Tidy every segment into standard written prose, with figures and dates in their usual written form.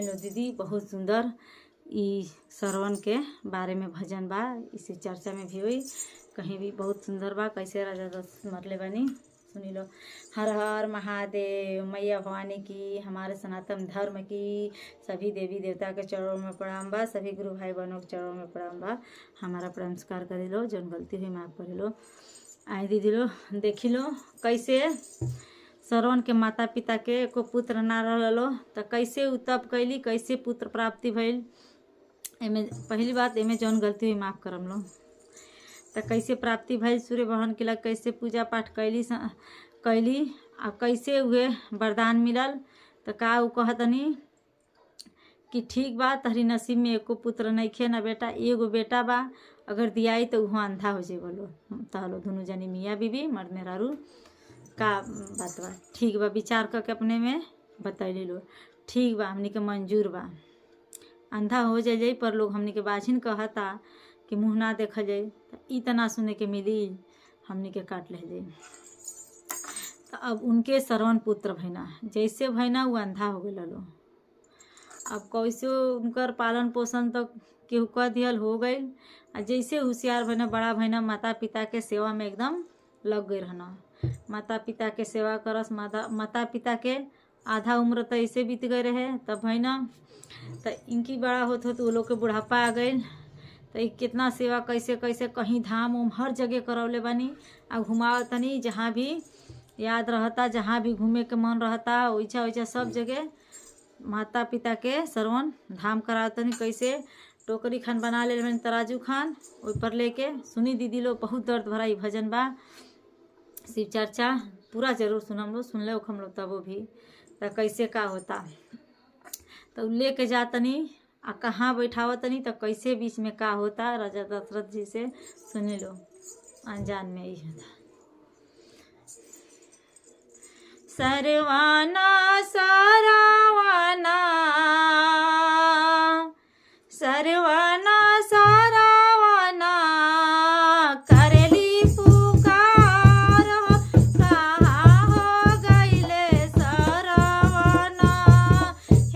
लो दीदी बहुत सुंदर ई श्रवण के बारे में भजन बा, इसे चर्चा में भी हुई कहीं भी बहुत सुंदर बा। कैसे राजा दशरथ मरले बानी सुनी लो। हर हर महादेव, मैया भवानी की, हमारे सनातन धर्म की सभी देवी देवता के चरणों में प्रणाम बा, सभी गुरु भाई बहनों के चरणों में प्रणाम बा। हमारा नमस्कार करे लो, जौन गलती हुई माफ करे लो। आए दीदी लो देखी लो कैसे श्रवण के माता पिता के एको पुत्र ना रहलो तो कैसे उ तप कैली, कैसे पुत्र प्राप्ति भइल। एमे पहली बात एमे जौन गलती हुई माफ करम लो। तो कैसे प्राप्ति भइल, सूर्य भगवान के लग कैसे पूजा पाठ कैली आ कैसे हुए वरदान मिलल। तो का उ कहतनी कि ठीक बा तहरी नसीब में एको पुत्र नइखे ना बेटा, एगो बेटा बा, अगर दियाई तो वहाँ अंधा हो जेबलो। तहलो दोनों जनी मियाँ बीबी मर्द मेहरारू का बात बा, ठीक बा विचार करके अपने में बतैली लो। ठीक बा हमनी के मंजूर बा, अंधा हो जाए पर लोग हमनी के बाझिन कहता कि मुँह ना देखा जाए तो इतना सुने के मिली हमनी के काट ले जाए। तो अब उनके श्रवण पुत्र भैना जैसे भैना वो अंधा हो गए लो। अब कैसे उनकर पालन पोषण तो केहू कह दियल हो गई। जैसे होशियार भैना बड़ा भैना माता पिता के सेवा में एकदम लग गई रहना। माता पिता के सेवा करस, माता पिता के आधा उम्र तो ऐसे बीत गए रहे। तब भैना तो इनकी बड़ा होत वो लोग के बुढ़ापा आ गई। तो कितना सेवा कैसे कैसे कहीं धाम उम हर जगह करवले बानी आ घुमावतनी, जहाँ भी याद रहता, जहाँ भी घूमे के मन रहता वैसा वैसा सब जगह माता पिता के श्रवण धाम करावतनी। कैसे टोकरी खान बना ले बनी, तराजू खान ऊपर लेके सुनी दीदी लो। बहुत दर्द भरा ई भजन बा, शिव चर्चा पूरा जरूर सुनम लो, सुन ले हम लोग तब भी। तो कैसे का होता तो लेके जातनी आ कहाँ बैठावतनी तो कैसे बीच में का होता राजा दशरथ जी से सुनी लो। अनजान में ही होता सरवाना सारावाना, सरवाना सारावाना करली पुकार कहाँ हो गईले सरवाना।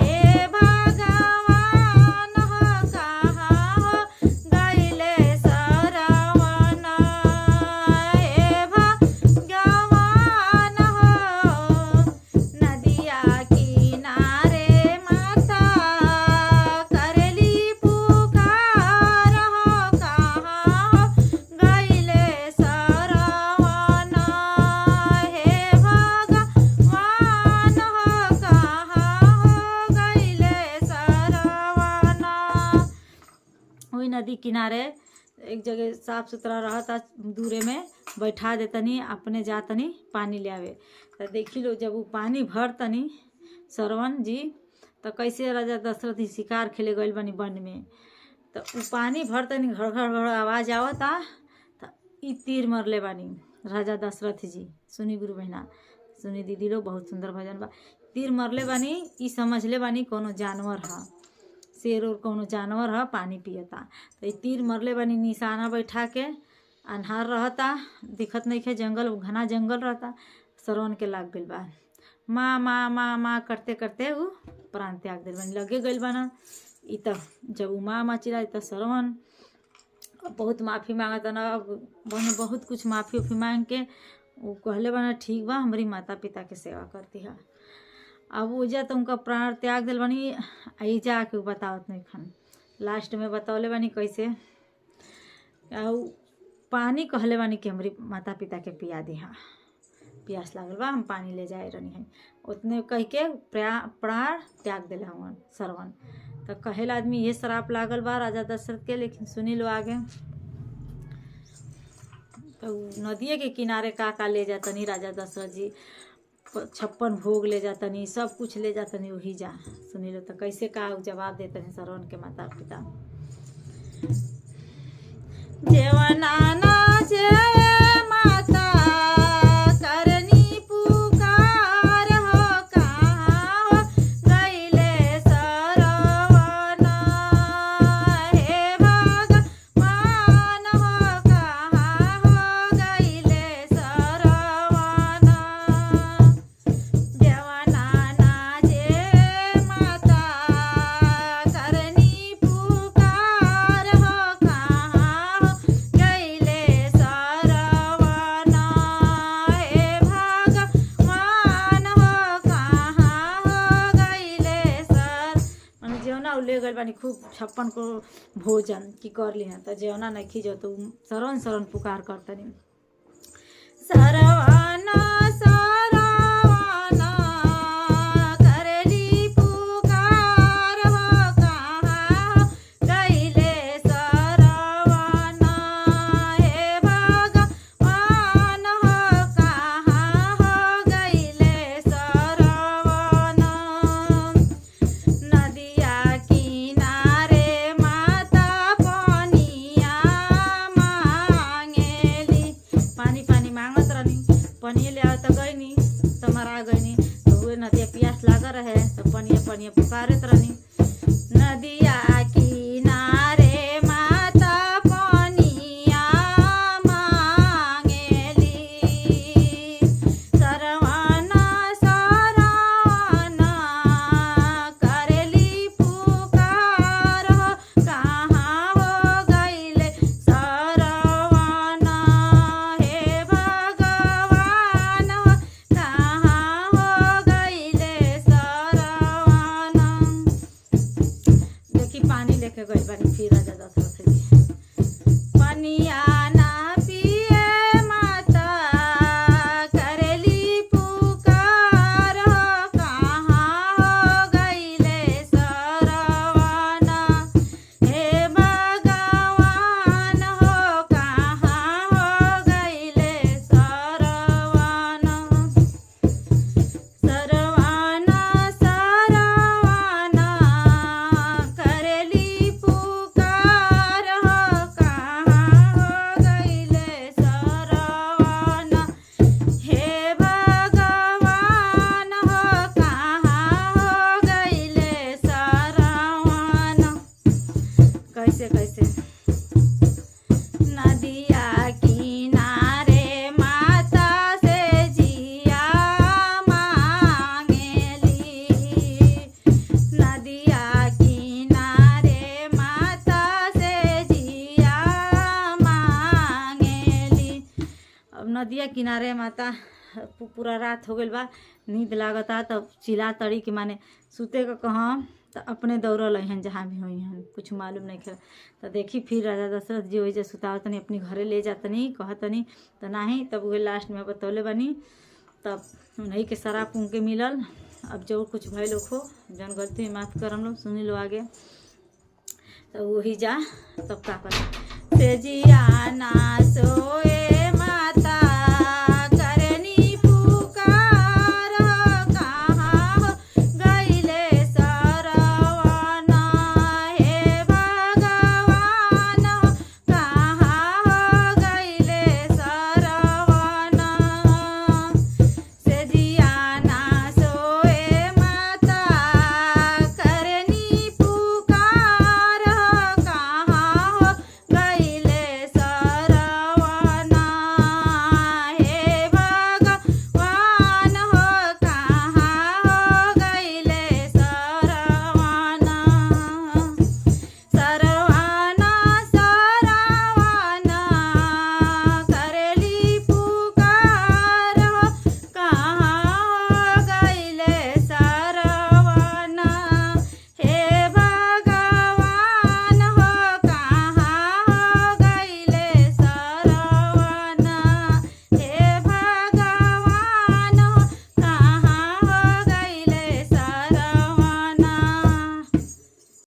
हे भगवान कहाँ हो गईले सरवाना। हे भगवान नदिया किनारे माता करली पुकार कहाँ गईले सरवाना। हे भगवान कहाँ गईले सरवाना। वही नदी किनारे एक जगह साफ सुथरा रहता, दूरे में बैठा देतनी, अपने जातनी पानी ले आवे। तो देखी लो जब वो पानी भरतनी श्रवण जी तो कैसे राजा दशरथ जी शिकार खेले गए बनी वन में। तो वो पानी भरतनी घर घर घर आवाज आवता। तो ई तीर मरले बानी राजा दशरथ जी। सुनी गुरु बहना, सुनी दीदी लो बहुत सुंदर भजन बा। तीर मरले बानी ई समझ ले बानी कोनो जानवर हा, शेर और कोनो जानवर हा पानी पियता। तो ई तीर मरले बानी निशाना बैठा के, अन्हार रहता दिखत नहीं खे, जंगल घना जंगल रहता। श्रवण के लाग गइल बा, माँ माँ माँ माँ करते करते वो प्राण त्याग दिल बानी, लगे गइल बाना। ई तो जब वो माँ माँ चिल्लाई तो श्रवण बहुत माफ़ी मांगता ना, बहुत कुछ माफ़ी उफ़ी मांग के वो कहले बाना ठीक बा हमारी माता पिता के सेवा करती है। अब उजा तो उनका प्राण त्याग दिल बानी। आई जाके बतावत नहीं खान लास्ट में बतौले बानी कैसे पानी कहले बानी कि हमारी माता पिता के पिया दी। हाँ प्यास लागल बा, हम पानी ले जाए रहनी है, उतने कह के प्राण त्याग दिले हवन श्रवण। तो कहेला आदमी ये श्राप लागल बा राजा दशरथ के। लेकिन सुनी लो आगे तो नदिये के किनारे का ले जातनी राजा दशरथ जी, 56 भोग ले जातनी, सब कुछ ले जातनी वही जा। सुनी लो तो कैसे का जवाब देतनी श्रवण के माता पिता। जेवनाना जे माता करनी पुकार हो कहाँ हो गईले सरवाना। हे भगवान हो कहाँ हो गईले सरवाना। जेवनाना जे माता उ ले गए बानी खूब 56 को भोजन की कर ली हैं तो जेवना नहीं खींचो तो शरण शरण पुकार करतनी सरवाना सरवाना करली पुकार हो कहाँ गईले सरवाना हे भगवान हो कहाँ हो गईले सरवाना नदिया किनारे माता पनिया मांगेली पानी पानी मांगत रहनी पनिया ले आवत गईनी तो मरा गईनी तो हुए नदिया प्यास लागा रहे तो पनिया पनिया पुकारत रहनी नदिया किनारे माता पनिया मांगेली सरवाना सरवाना करेली पुकार हो कहाँ हो गईले सरवाना हे भगवान हो कहाँ हो गईले सरवाना देखी पानी लेके गई बानी फिर राजा दशरथ जी पनिया ना पिए माता करेली पुकार हो कहाँ हो गईले सरवाना हे भगवान हो कहाँ हो गईले सरवाना सरवाना सरवाना करेली पुकार हो कहाँ हो गईले सरवाना हे भगवान हो कहाँ हो गईले सरवाना कैसे कैसे नदिया किनारे माता से जिया मांगेली नदिया किनारे माता से जिया मांगेली अब नदिया किनारे माता पूरा रात हो गइल बा नींद लागता तब चिल्ला तड़ी कि माने सुते का कहाँ तो अपने दौड़ल हन जहाँ भी हुई हन कुछ मालूम नहीं खेल तो देखी फिर राजा दशरथ जी वही सुताव तनी अपनी घरे ले जातनी कहतनी तो नहीं तब वही लास्ट में बतौले बनी तब उन्हीं के शराब उनके मिलल अब जो कुछ भय लोग हो जन गलती में माफ कर हम लोग सुनी लो आगे तो वही जा तब का कर से जिया ना सोए